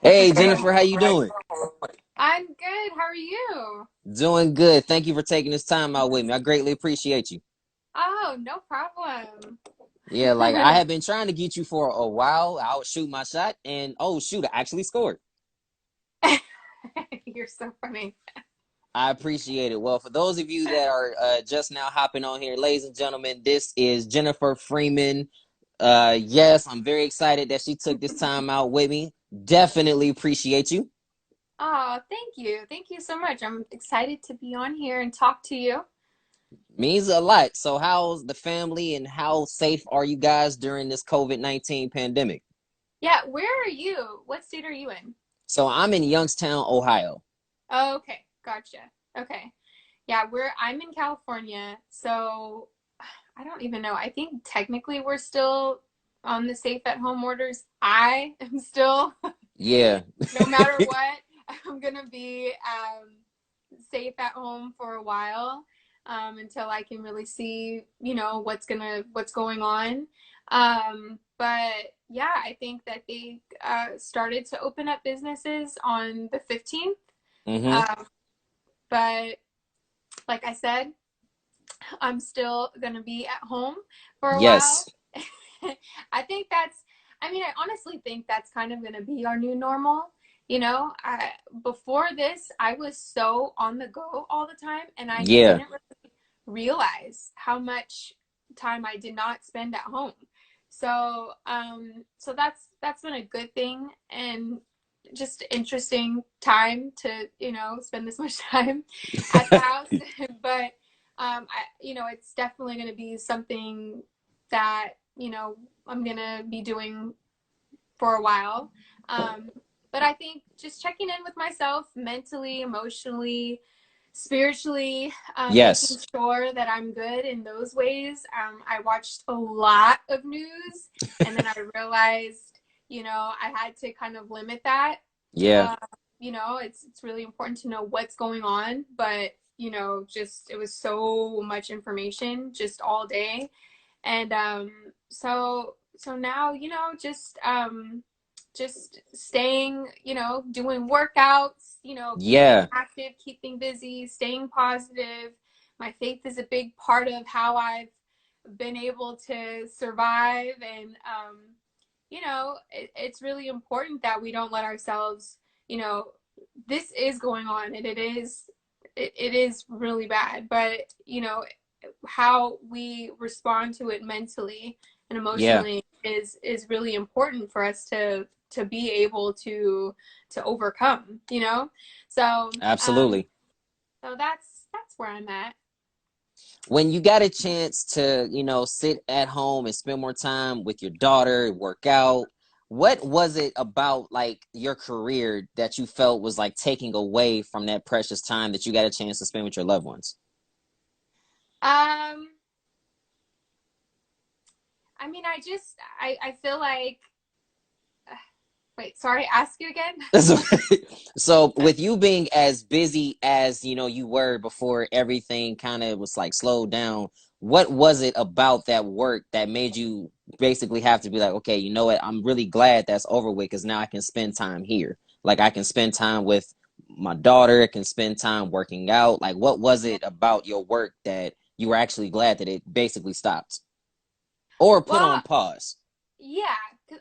Hey Jennifer, how you doing? I'm good. How are you? Doing good. Thank you for taking this time out with me. I greatly appreciate you. Oh, no problem. Yeah, like I have been trying to get you for a while. I'll shoot my shot, and oh shoot, I actually scored. You're so funny. I appreciate it. Well, for those of you that are just now hopping on here, ladies and gentlemen, this is Jennifer Freeman. Yes, I'm very excited that she took this time out with me. Definitely appreciate you. Oh, thank you. Thank you so much. I'm excited to be on here and talk to you. Means a lot. So, how's the family and how safe are you guys during this COVID-19 pandemic? Yeah, where are you? What state are you in? So I'm in Youngstown, Ohio. Oh, okay, gotcha. Okay. Yeah, I'm in California, so I don't even know. I think technically we're still on the safe at home orders. I am still, Yeah. no matter what, I'm gonna be safe at home for a while until I can really see, what's going on. But yeah, I think that they started to open up businesses on the 15th. Mm-hmm. Um, but like I said, I'm still gonna be at home for a Yes. while. I think I honestly think that's kind of gonna be our new normal. Before this, I was so on the go all the time, and I Yeah. didn't really realize how much time I did not spend at home. So that's been a good thing, and just interesting time to spend this much time at the house. But it's definitely going to be something that I'm going to be doing for a while. Um, but I think just checking in with myself mentally, emotionally, spiritually, making Yes. sure that I'm good in those ways. I watched a lot of news, and then I realized, I had to kind of limit that. Yeah. Uh, it's really important to know what's going on, but just it was so much information just all day, and so now just staying, doing workouts, keeping Yeah. active, keeping busy, staying positive. My faith is a big part of how I've been able to survive. And, it's really important that we don't let ourselves, you know, this is going on, and it is really bad, but, how we respond to it mentally and Yeah. emotionally is really important for us to be able to overcome, so Absolutely. so that's where I'm at. When you got a chance to, sit at home and spend more time with your daughter, work out, what was it about like your career that you felt was like taking away from that precious time that you got a chance to spend with your loved ones? um I feel like, wait, sorry, ask you again. So, so with you being as busy as you were before everything kind of was like slowed down, what was it about that work that made you basically have to be like, okay, you know what? I'm really glad that's over with because now I can spend time here. Like I can spend time with my daughter, I can spend time working out. Like what was Yeah. it about your work that you were actually glad that it basically stopped or put on Well, pause? yeah, 'cause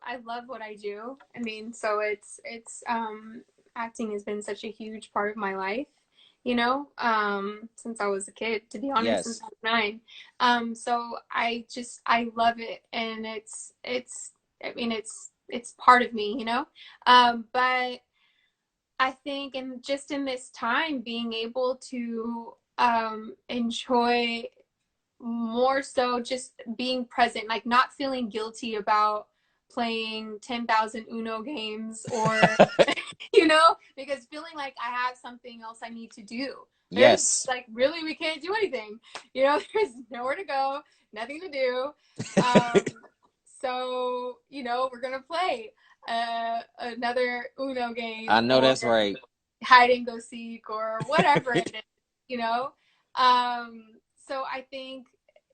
I love what I do. I mean, so it's acting has been such a huge part of my life, since I was a kid, to be honest, since Yes. I was 9. So I love it, and it's part of me, but I think, and just in this time, being able to enjoy more so just being present, like not feeling guilty about playing 10,000 Uno games, or, because feeling like I have something else I need to do. There's Yes. like, really, we can't do anything. There's nowhere to go, nothing to do. Um, so, we're going to play another Uno game, I know or that's right. hide and go seek, or whatever it is, you know? So I think,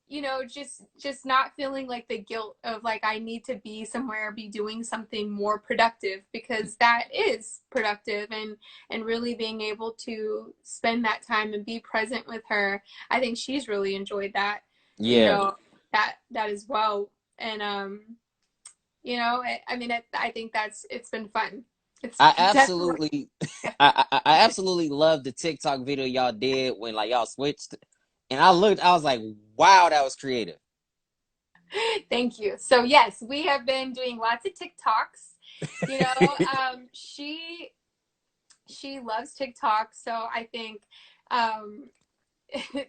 you know, just not feeling like the guilt of like I need to be somewhere, be doing something more productive, because that is productive, and really being able to spend that time and be present with her. I think she's really enjoyed that, you Yeah. know, that as well. And you know, I mean, I think it's been fun. It's I definitely, absolutely, I absolutely love the TikTok video y'all did when like y'all switched, and I looked, I was like, wow, that was creative. thank you. So yes, we have been doing lots of TikToks. You know, she loves TikTok, so I think um,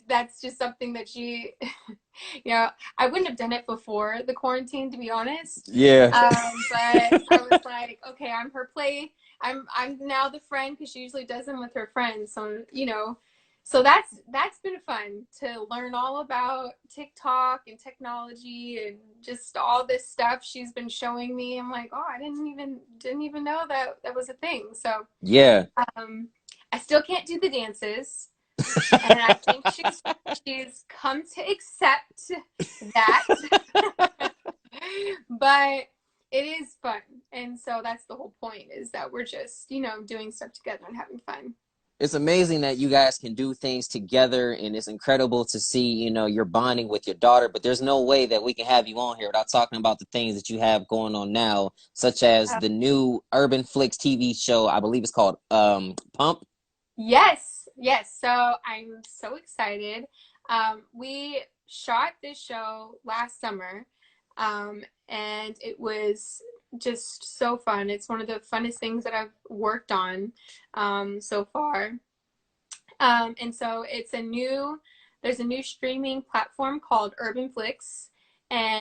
that's just something that she, you know, I wouldn't have done it before the quarantine, to be honest. Yeah. But I was like, okay, I'm her play. I'm now the friend, because she usually does them with her friends. So you know, so that's been fun to learn all about TikTok and technology and just all this stuff she's been showing me. I'm like, oh, I didn't even know that that was a thing. So Yeah. um, I still can't do the dances, and I think she's come to accept that. But it is fun, and so that's the whole point, is that we're just, you know, doing stuff together and having fun. It's amazing that you guys can do things together, and it's incredible to see, you know, you're bonding with your daughter, but there's no way that we can have you on here without talking about the things that you have going on now, such as Uh, the new Urban Flicks TV show. I believe it's called Pump. yes, yes. So I'm so excited. We shot this show last summer, and it was just so fun. It's one of the funnest things that I've worked on so far. And so there's a new streaming platform called Urban Flicks, and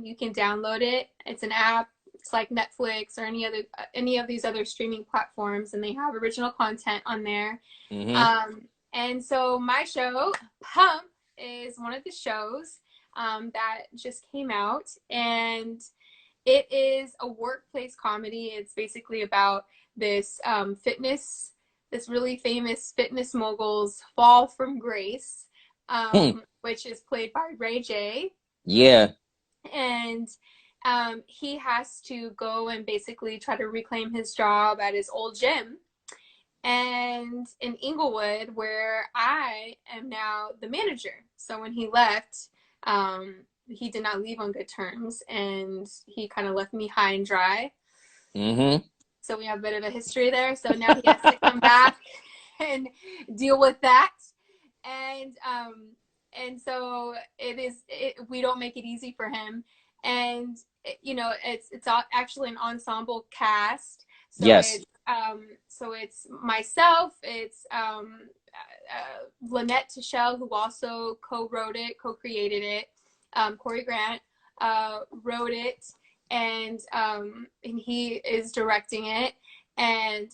you can download it. It's an app. It's like Netflix or any of these other streaming platforms, and they have original content on there. Mm-hmm. And so my show, Pump, is one of the shows that just came out, and it is a workplace comedy. It's basically about this this really famous fitness mogul's fall from grace, Hmm. which is played by Ray J. Yeah. And he has to go and basically try to reclaim his job at his old gym. And in Inglewood, where I am now the manager. So when he left, he did not leave on good terms, and he kind of left me high and dry. Mm-hmm. So we have a bit of a history there. So now he has to come back and deal with that. And so we don't make it easy for him. And you know, it's actually an ensemble cast. So Yes. it's myself, it's Lynette Tichelle, who also co-wrote it, co-created it. Corey Grant wrote it, and he is directing it. And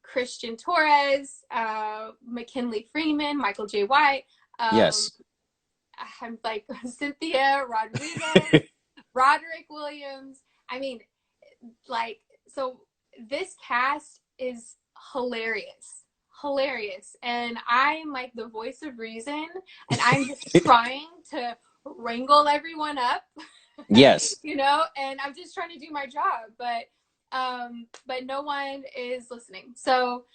Christian Torres, McKinley Freeman, Michael J. White, um, Yes. I'm like Cynthia Rodriguez, Roderick Williams. I mean, like, so this cast is hilarious, hilarious, and I'm like the voice of reason, and I'm just trying to wrangle everyone up, Yes. you know, and I'm just trying to do my job, but no one is listening. So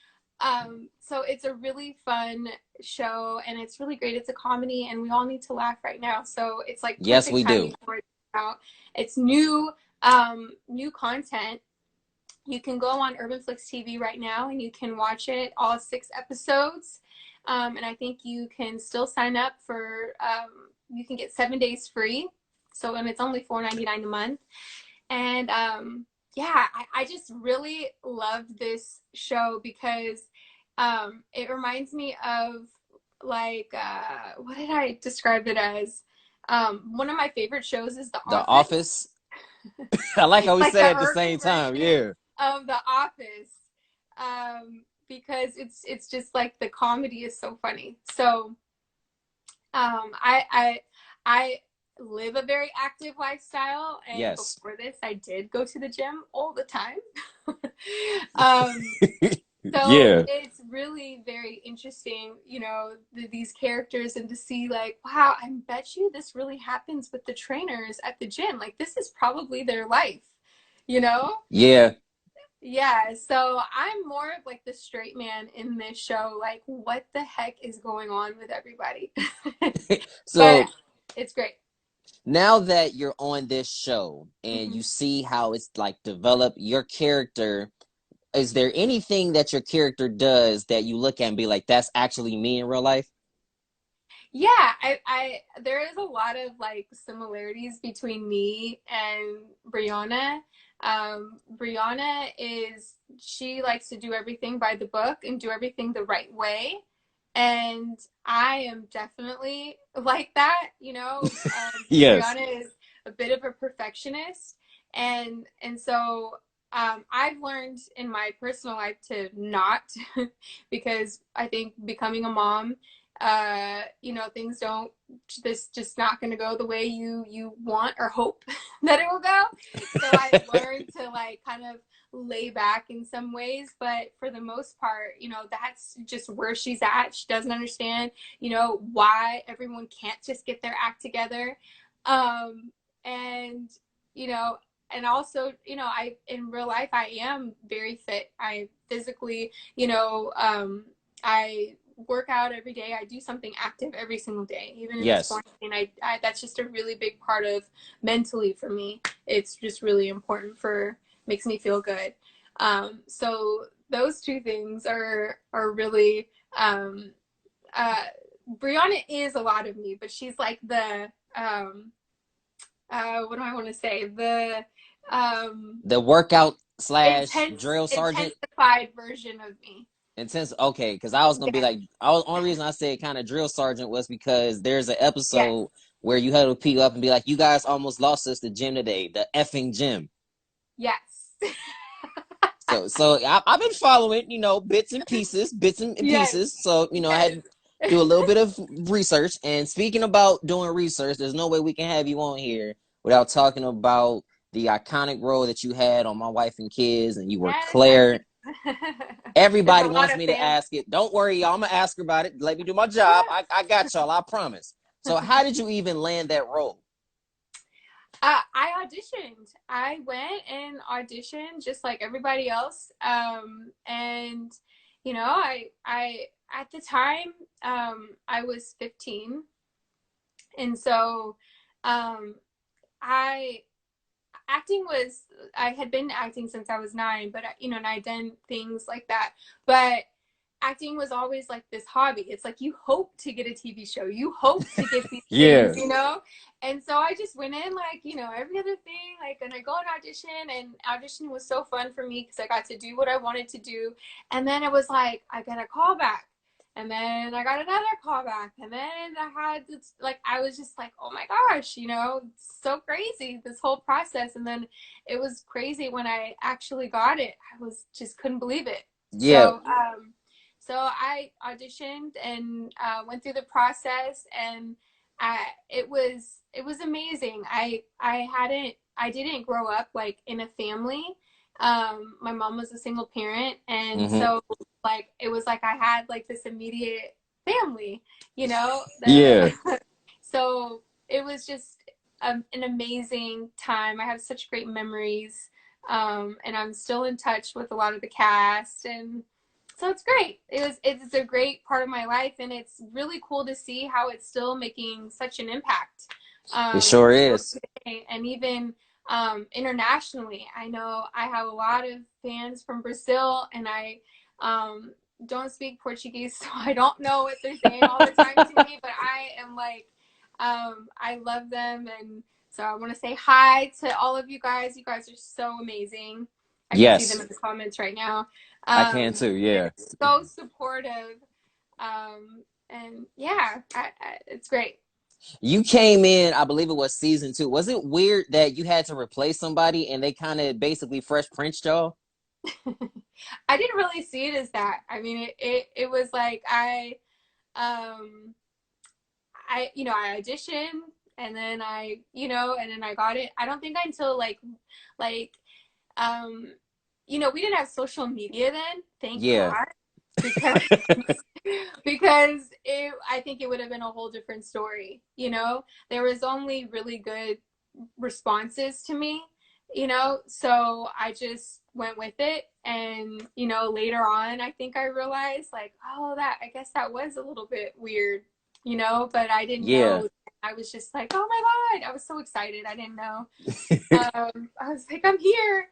it's a really fun show, and it's really great. It's a comedy, and we all need to laugh right now. So it's like Yes, perfect we do. timing for it out. It's new content. You can go on UrbanFlix TV right now, and you can watch it, all 6 episodes. And I think you can still sign up for, you can get 7 days free. So, and it's only $4.99 a month. And yeah, I just really love this show because it reminds me of, like, what did I describe it as? One of my favorite shows is The The Office. Office. I like how we Like said the it at the urban same time. version Yeah. of The Office, because it's just like the comedy is so funny. So I live a very active lifestyle, and Yes. before this, I did go to the gym all the time. um, So Yeah. it's really very interesting, these characters, and to see like, wow, I bet you this really happens with the trainers at the gym. Like this is probably their life, you know? Yeah. Yeah. So I'm more of like the straight man in this show. Like, what the heck is going on with everybody? But So it's great. now that you're on this show and Mhm. you see how it's like developed your character, is there anything that your character does that you look at and be like, that's actually me in real life? Yeah, there is a lot of like similarities between me and Brianna. Brianna she likes to do everything by the book and do everything the right way. And I am definitely like that, Yes. Brianna is a bit of a perfectionist. And so I've learned in my personal life to not, because I think becoming a mom, things don't this just not going to go the way you want or hope that it will go. So I've learned to like kind of lay back in some ways, but for the most part, that's just where she's at. She doesn't understand, why everyone can't just get their act together. And you know and also, I in real life I am very fit. I physically, I work out every day. I do something active every single day, even in this Yes. quarantine. That's just a really big part of mentally for me. It's just really important makes me feel good. So those two things are really uh, Brianna is a lot of me, but she's like the what do I want to say, the um, The workout slash drill sergeant. intensified version of me. Intense. Okay, because I was gonna be Yeah. like, I was only reason I said kind of drill sergeant was because there's an Yes. episode where you had to pick up and be like, you guys almost lost us the gym today, the effing gym. Yes. I've been following, bits and Yes. pieces. So I Yes. had to do a little bit of research. And speaking about doing research, there's no way we can have you on here without talking about the iconic role that you had on My Wife and Kids, and you were Yes, thank you. Claire. There's Everybody a lot wants of me to fans. ask it. Don't worry, y'all. I'm gonna ask her about it. Let me do my job. I got y'all. I promise. So, how did you even land that role? I auditioned. I went and auditioned just like everybody else. And I at the time, I was 15, and so um, I acting was I had been acting since I was 9, but and I done things like that. But acting was always like this hobby. It's like you hope to get a TV show, you hope to get these Yeah. things. And so I just went in like, every other thing, like, and I go and audition, and auditioning was so fun for me because I got to do what I wanted to do. And then it was like, I got a call back. And then I got another call back. And then I had this, like, I was just like, oh my gosh, it's so crazy, this whole process. And then it was crazy when I actually got it. I was just couldn't believe it. Yeah. So I auditioned and went through the process, and it was amazing. I didn't grow up like in a family. My mom was a single parent, and Hmm. so like it was like I had like this immediate family, Yeah. so it was just an amazing time. I have such great memories, and I'm still in touch with a lot of the cast, and so it's great. It's a great part of my life, and it's really cool to see how it's still making such an impact. It sure Still is. today, and even internationally. I know I have a lot of fans from Brazil, and I don't speak Portuguese, so I don't know what they're saying all the time to me, but I am like, I love them, and so I want to say hi to all of you guys. You guys are so amazing. I can see them Yes, in the comments right now. I can too. They're Yeah. so supportive. And yeah, it's great. You came in, I believe it was season 2. Was it weird that you had to replace somebody and they kind of basically fresh Prince y'all? I didn't really see it as that. I mean, it was like um, I auditioned, and then and then I got it. I don't think until like, um, we didn't have social media then, thank Yeah. God, because because I think it would have been a whole different story. There was only really good responses to me, so I just went with it. And later on, I think I realized, like, oh, that I guess that was a little bit weird, but I didn't Yeah. know. I was just like, oh my God, I was so excited. I didn't know. I was like, I'm here.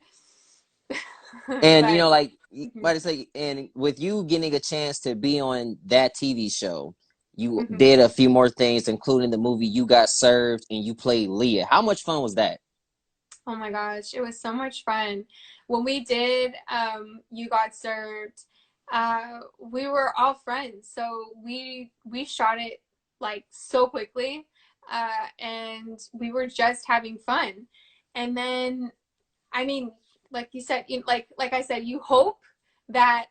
And But like, mhm, but it's like, and with you getting a chance to be on that TV show, you mhm. did a few more things, including the movie You Got Served, and you played Leah. How much fun was that? Oh my gosh, it was so much fun. When we did You Got Served, we were all friends. So we shot it like so quickly. And we were just having fun. And then, I mean, like you said, like I said, you hope that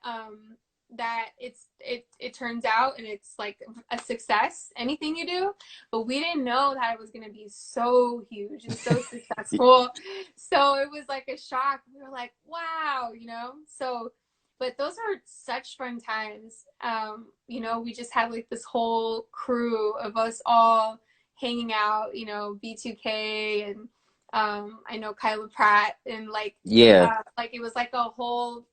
it turns out and it's like a success, anything you do. But we didn't know that it was going to be so huge and so successful. So it was like a shock. We were like, wow, So, but those are such fun times. We just had like this whole crew of us all hanging out. B2K and I know Kyla Pratt, and Yeah. like it was like a whole,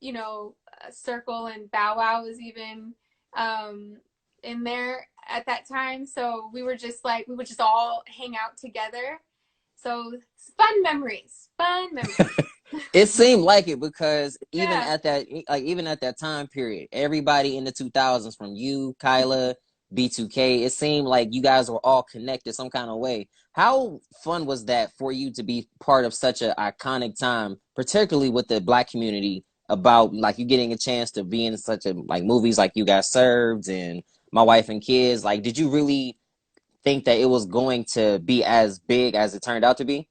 circle, and Bow Wow was even um, in there at that time. So we would just all hang out together. So fun memories. It seemed like it because Yeah. even at that time period, everybody in the 2000s, from you, Kyla, B2K, it seemed like you guys were all connected some kind of way. How fun was that for you to be part of such an iconic time, particularly with the Black community, about like you getting a chance to be in such a like movies like You Got Served and My Wife and Kids? Like, did you really think that it was going to be as big as it turned out to be?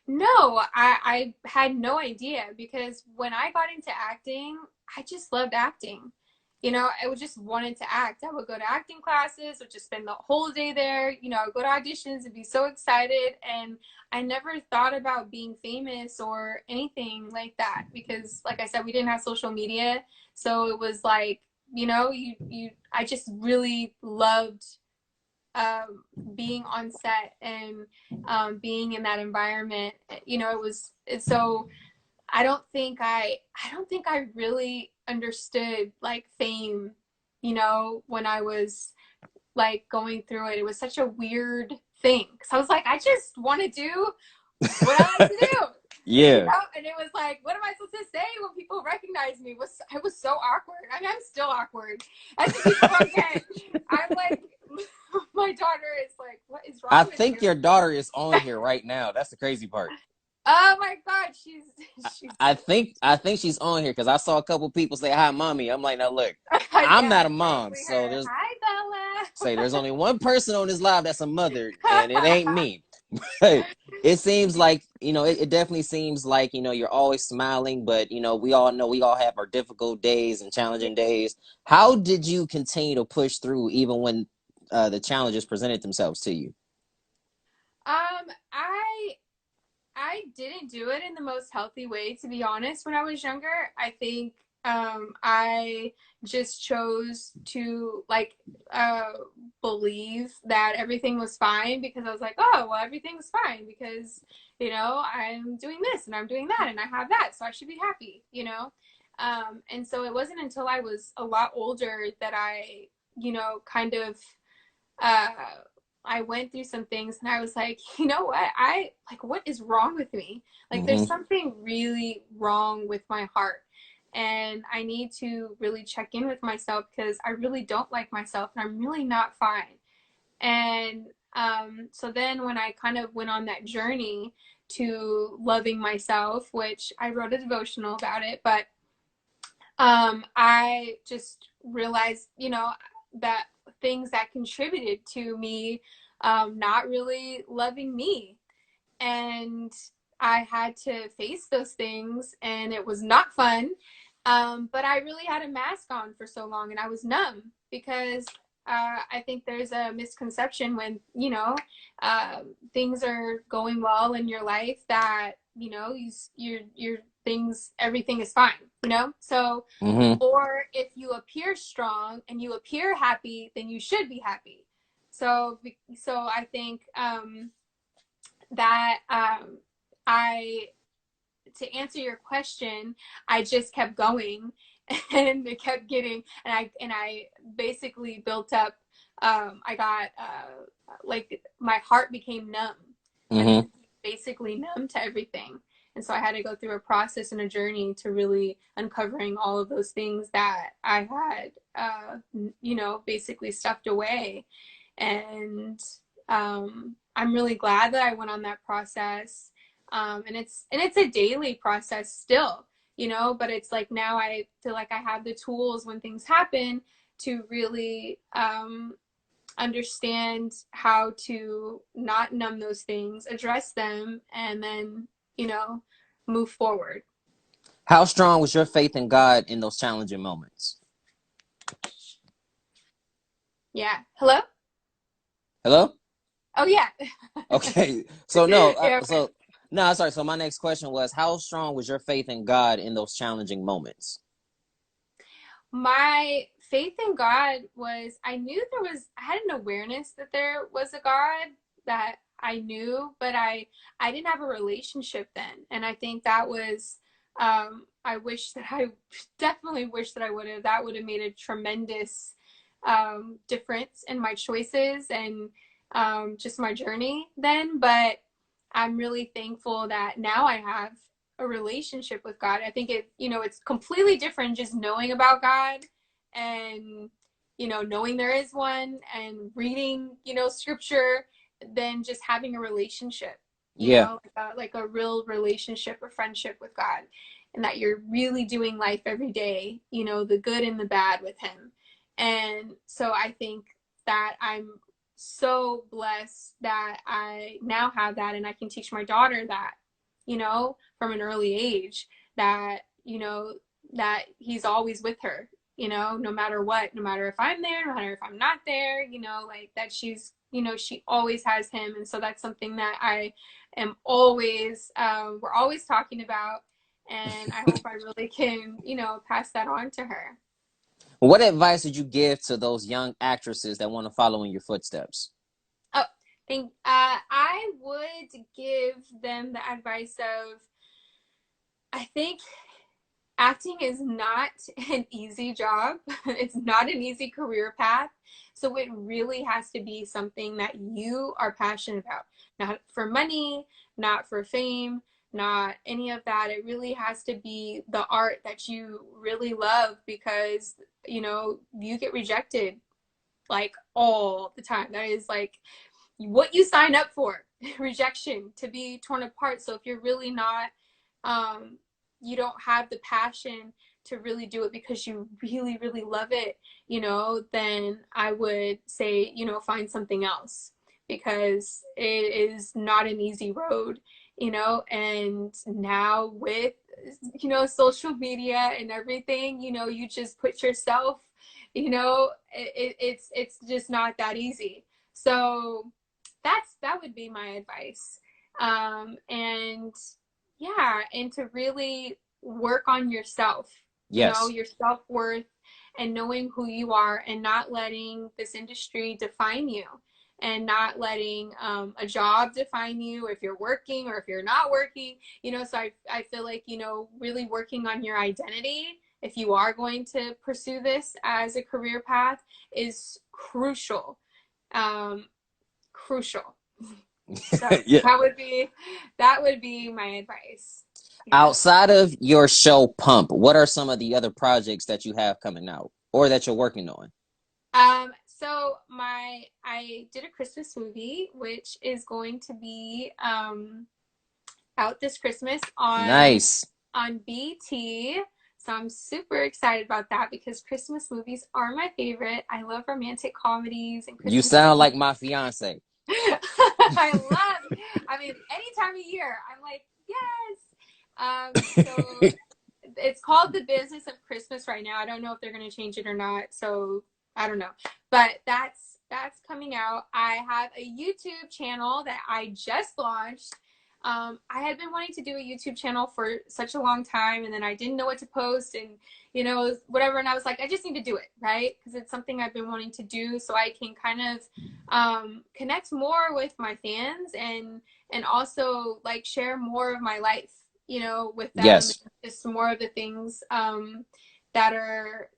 No, I had no idea, because when I got into acting, I just loved acting. I would just wanted to act. I would go to acting classes, would just spend the whole day there. I would go to auditions and be so excited. And I never thought about being famous or anything like that, because, like I said, we didn't have social media. So it was like, I just really loved being on set and being in that environment. It's so I don't think I really understood like fame, when I was like going through it. It was such a weird thing, because I was like, I just want to do what I like to do. Yeah. And it was like, what am I supposed to say when people recognize me? I was so awkward. I mean, I'm still awkward. As the people forget, I'm like, my daughter is like, what is I wrong with you? think your daughter is on here right now. That's the crazy part. Oh my God, she's she's I think she's on here because I saw a couple people say hi, mommy. I'm like, now look, I'm yeah, not a it's mom, probably so her. Hi, there's only one person on this live that's a mother, and it ain't Bella. me. But it seems like it definitely seems like you're always smiling, but we all know we all have our difficult days and Yeah. challenging days. How did you continue to push through even when the challenges presented themselves to you? I didn't do it in the most healthy way, to be honest. When I was younger, I think I just chose to like uh, believe that everything was fine, because I was like, oh, well, everything's fine because I'm doing this and I'm doing that and I have that, so I should be happy. And so it wasn't until I was a lot older that I, kind of uh, I went through some things, and I was like, you know what? What is wrong with me? Like, there's Hmm. something really wrong with my heart. And I need to really check in with myself, because I really don't like myself and I'm really not fine. And so then when I kind of went on that journey to loving myself, which I wrote a devotional about it, but I just realized, that things that contributed to me not really loving me. And I had to face those things, and it was not fun. But I really had a mask on for so long, and I was numb because I think there's a misconception when, things are going well in your life that, your things, everything is fine, So, Hmm. or if you appear strong and you appear happy, then you should be happy. So I think that I to answer your question, I just kept going and it kept getting and I basically built up I got like my heart became numb. I Hmm. mean, basically numb to everything. And so I had to go through a process and a journey to really uncovering all of those things that I had basically stuffed away. And I'm really glad that I went on that process. And it's a daily process still, but it's like now I feel like I have the tools when things happen to really understand how to not numb those things, address them, and then, move forward. How strong was your faith in God in those challenging moments? Yeah. Hello? Hello? Oh, yeah. Okay. So no, Yeah. so no, sorry. So my next question was, how strong was your faith in God in those challenging moments? My faith in God was, I had an awareness that there was a God that I knew, but I didn't have a relationship then. And I think that was, I wish that I definitely wish that I would have, that would have made a tremendous difference in my choices and just my journey then. But I'm really thankful that now I have a relationship with God. I think it's completely different just knowing about God and, knowing there is one and reading, scripture than just having a relationship, Yeah. like a real relationship or friendship with God, and that you're really doing life every day, the good and the bad with Him. And so I think that I'm so blessed that I now have that and I can teach my daughter that, from an early age, that, that He's always with her, no matter what, no matter if I'm there, no matter if I'm not there, like that she's, she always has Him. And so that's something that I am always, we're always talking about. And I hope I really can, pass that on to her. What advice would you give to those young actresses that want to follow in your footsteps? Oh, I would give them the advice of, I think acting is not an easy job. It's not an easy career path. So it really has to be something that you are passionate about. Not for money, not for fame, not any of that. It really has to be the art that you really love because, you get rejected like all the time. That is like what you sign up for. Rejection, to be torn apart. So if you're really not you don't have the passion to really do it because you really really love it, then I would say, find something else, because it is not an easy road, and now with, social media and everything, you just put yourself, it's just not that easy. So that would be my advice. And yeah, and to really work on yourself, Yes. your self-worth, and knowing who you are, and not letting this industry define you, and not letting a job define you, if you're working or if you're not working, so I feel like, really working on your identity if you are going to pursue this as a career path is crucial. um, Crucial. So Yeah. that would be my advice. Yeah. Outside of your show Pump, what are some of the other projects that you have coming out or that you're working on? So I did a Christmas movie, which is going to be out this Christmas Nice. on BT. So I'm super excited about that because Christmas movies are my favorite. I love romantic comedies and You Christmas sound movies. like my fiance. I mean, any time of year, I'm like, yes. So it's called The Business of Christmas right now. I don't know if they're going to change it or not. So I don't know, but that's coming out. I have a YouTube channel that I just launched. I had been wanting to do a YouTube channel for such a long time, and then I didn't know what to post, and whatever. And I was like, I just need to do it, right? Because it's something I've been wanting to do, so I can kind of connect more with my fans, and also like share more of my life, with them, and Yes. just more of the things that are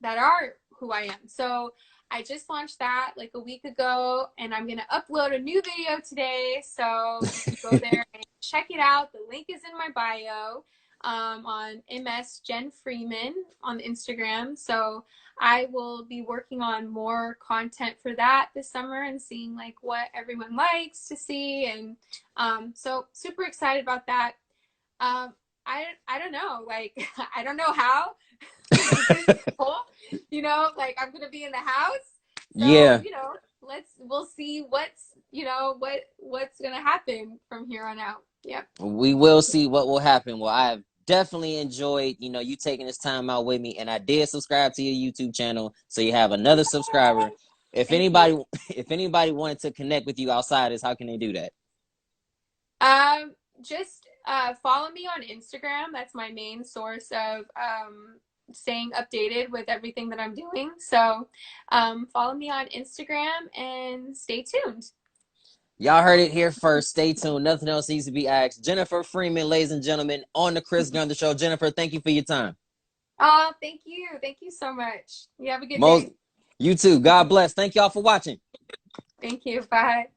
who I am. So I just launched that like a week ago, and I'm gonna upload a new video today. So you can go there and check it out. The link is in my bio, on MS Jen Freeman on Instagram. So I will be working on more content for that this summer and seeing like what everyone likes to see, and so super excited about that. I don't know, like I don't know how. Like I'm gonna be in the house, so Yeah. we'll see what's gonna happen from here on out. Yep. We will see what will happen. Well, I have definitely enjoyed, you taking this time out with me, and I did subscribe to your YouTube channel, so you have another subscriber. If Thank you. anybody, if anybody wanted to connect with you outside this, how can they do that? Just follow me on Instagram. That's my main source of staying updated with everything that I'm doing. So follow me on Instagram and stay tuned. Y'all heard it here first. Stay tuned. Nothing else needs to be asked. Jennifer Freeman, ladies and gentlemen, on the Chris Gunther Show. Jennifer, thank you for your time. Oh, thank you. Thank you so much. You have a good Most, day. you too. God bless. Thank y'all for watching. Thank you. Bye.